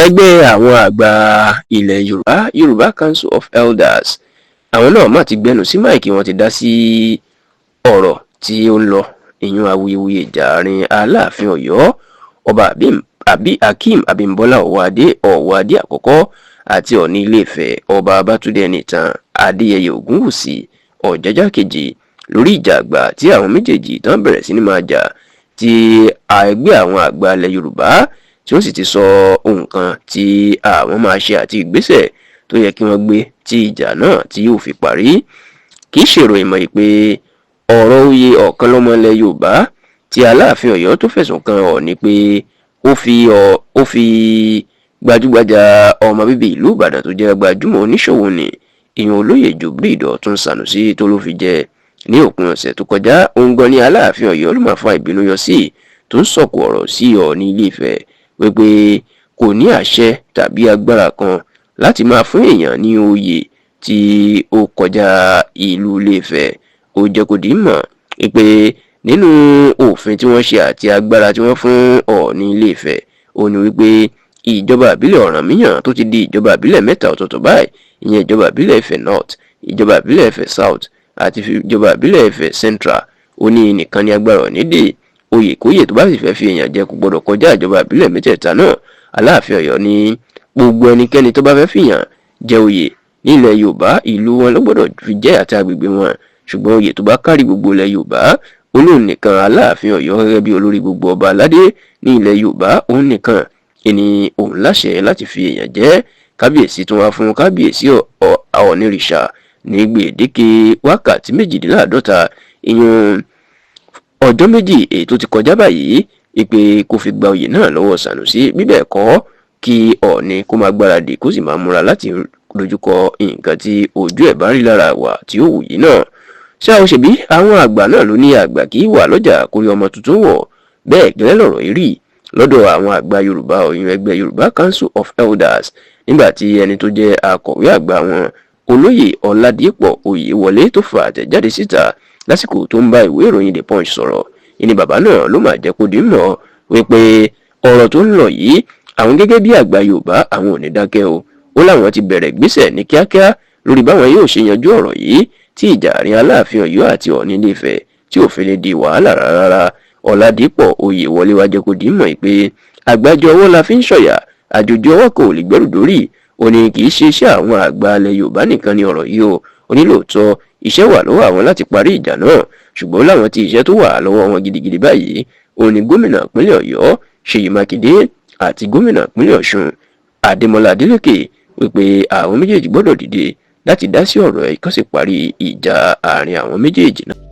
ẹgbẹ́ àwọn àgbà ilẹ̀ Yorùbá Council of Elders àwọn náà má ti gbẹnu sí máìkì wọn ti dá sí ọ̀rọ̀ tí ó ń lọ ìyún awuyewuye ìjà àárín Aláàfin Ọ̀yọ́ ọba Akeem Abímbọ́lá Ọ̀wọ́adé àkọ́kọ́ àti Ọọ̀ni Ilé-Ifẹ̀ ọba Babátúndé Ẹnìtàn Adéyẹyè Ògúnwùsì Ọ̀jájá kejì lórí ìjà àgbà tí àwọn méjèèjì tán bẹ̀rẹ̀ sí ní máa jà tí ẹgbẹ́ àwọn àgbà ilẹ̀ Yorùbá tí wọ́n sì ti sọ ohun kan tí àwọn máa ṣe àti ìgbésẹ̀ tó yẹ kí wọ́n gbé tí ìjà náà tí yóò fi parí. Kì í ṣèròyìn mọ́ pé ọ̀rọ̀ oyè ọ̀kan lọ́mọ ilẹ̀ Yorùbá tí Aláàfin Ọ̀yọ́ tó fẹ̀sùn kan Ọọ̀ni pé ó fi gbajúgbajà ọmọ bíbí ìlú Ìbàdàn tó jẹ́ gbajúmọ̀ oníṣòwò ni ìyẹn olóyè Jubril Dọ̀tun Sànúsí tó ló fi jẹ ní òpin ọ̀sẹ̀ tó kọjá. òun gan ni Aláàfin Ọ̀yọ́ ló máa fa ìbínú yọ sí tó ń sọ̀kò ọ̀rọ̀ sí Ọọ̀ni Ilé-Ifẹ̀ wípé kò ní àṣẹ tàbí agbára kan láti máa fún èèyàn ní oyè tí ó kọjá ìlú Ilé-Ifẹ̀. ó jẹ́ kó di mọ̀ pé nínú òfin tí wọ́n ṣe àti agbára tí wọ́n fún Ọọ̀ni Ilé-Ifẹ̀ ó ní wípé ìjọba ìbílẹ̀ Ọ̀rànmíyàn tó ti di ìjọba ìbílẹ̀ mẹ́ta ọ̀tọ̀ọ̀tọ̀ báyìí ìyẹn ìjọba ìbílẹ̀ Ifẹ̀ North, ìjọba ìbílẹ̀ Ifẹ̀ South àti ìjọba ìbílẹ̀ Ifẹ̀ Central ó ní nìkan ní agbára onídè oyèkóyè tó bá sì fẹ́ fi èèyàn jẹ kò gbọdọ̀ kọjá ìjọba ìbílẹ̀ mẹ́tẹ̀ẹ̀ta náà. Aláàfin Ọ̀yọ́ ní gbogbo ẹnikẹ́ni tó bá fẹ́ fìyàn jẹ oyè nílẹ̀ Yorùbá ìlú wọn ló gbọdọ̀ fi jẹ́ àti agbègbè wọn, ṣùgbọ́n oyè tó bá kárí gbogbo ilẹ̀ Yorùbá olóhùn nìkan Aláàfin Ọ̀yọ́ gẹ́gẹ́ bí olórí gbogbo ọba aládé ní ilẹ̀ Yorùbá òun nìkan ìní òun láṣẹ láti fi èèyàn jẹ. Kábíyèsí tún wá fún kábíyèsí Ọ̀ọ̀nìrìṣà ní gbèdéke wákàtí 48 ìyún ọjọ́ méjì èyí tó ti kọjá báyìí ìpè kó fi gba oyè náà lọ́wọ́ Sànúsí, bíbẹ̀ kọ́ kí Ọọ̀ni kó máa gbáradì kó sì máa múra láti dojúkọ nǹkan tí ojú ẹ̀ bá rí lára wà tí ó wù yìí náà. ṣé àwọn ṣèbí àwọn àgbà náà ló ní àgbà kì í wà lọ́jà kórí ọmọ tuntun wọ̀, bẹ́ẹ̀ gẹ́lẹ́ lọ̀rọ̀ yìí rí lọ́dọ̀ àwọn àgbà Yorùbá òyìn ẹgbẹ́ Yorùbá Council of Elders nígbà tí ẹni tó jẹ́ akọ̀wé àgbà wọn olóyè Ọládìpọ̀ Oyèwọlé tó fa àtẹ̀jáde síta lásìkò tó ń bá ìwé ìròyìn The Punch sọ̀rọ̀. ìní bàbá náà ló máa jẹ́ kó di mọ̀ wípé ọ̀rọ̀ tó ń lọ yìí àwọn gẹ́gẹ́ bí àgbà Yorùbá àwọn ò ní dákẹ́ o. ó láwọn ti bẹ̀rẹ̀ ìgbésẹ̀ ní kíákíá lórí báwọn yóò ṣe yanjú ọ̀rọ̀ yìí tí ìjà àárín Aláàfin Ọ̀yọ́ àti Ọọ̀ni Ilé-Ifẹ̀ tí ò fi lè di wàhálà rárá. Ọládìpọ̀ Oyèwọlé wá jẹ́ kó di mọ̀ pé àgbájọ ọwọ́ la fi ń ṣọ̀yà àjòjì ọwọ́ kò lè gbẹ́rù dórí. ó ní kì í ṣe iṣẹ́ àwọn àgbà ilẹ̀ Yorùbá nìkan ni ọ̀rọ̀ yìí o. ó ní lóòótọ́ iṣẹ́ wà lọ́wọ́ àwọn láti parí ìjà náà, ṣùgbọ́n láwọn tí iṣẹ́ tó wà lọ́wọ́ wọn gidigidi báyìí ó ní gómìnà ìpínlẹ̀ Ọ̀yọ́ Ṣèyí Mákindé àti gómìnà ìpínlẹ̀ Ọ̀ṣun Adémọ́lá Adélékè wípé àwọn méjèèjì gbọ́dọ̀ dìde láti dá sí ọ̀rọ̀ ẹ̀ kó sì parí ìjà àárín àwọn méjèèjì náà.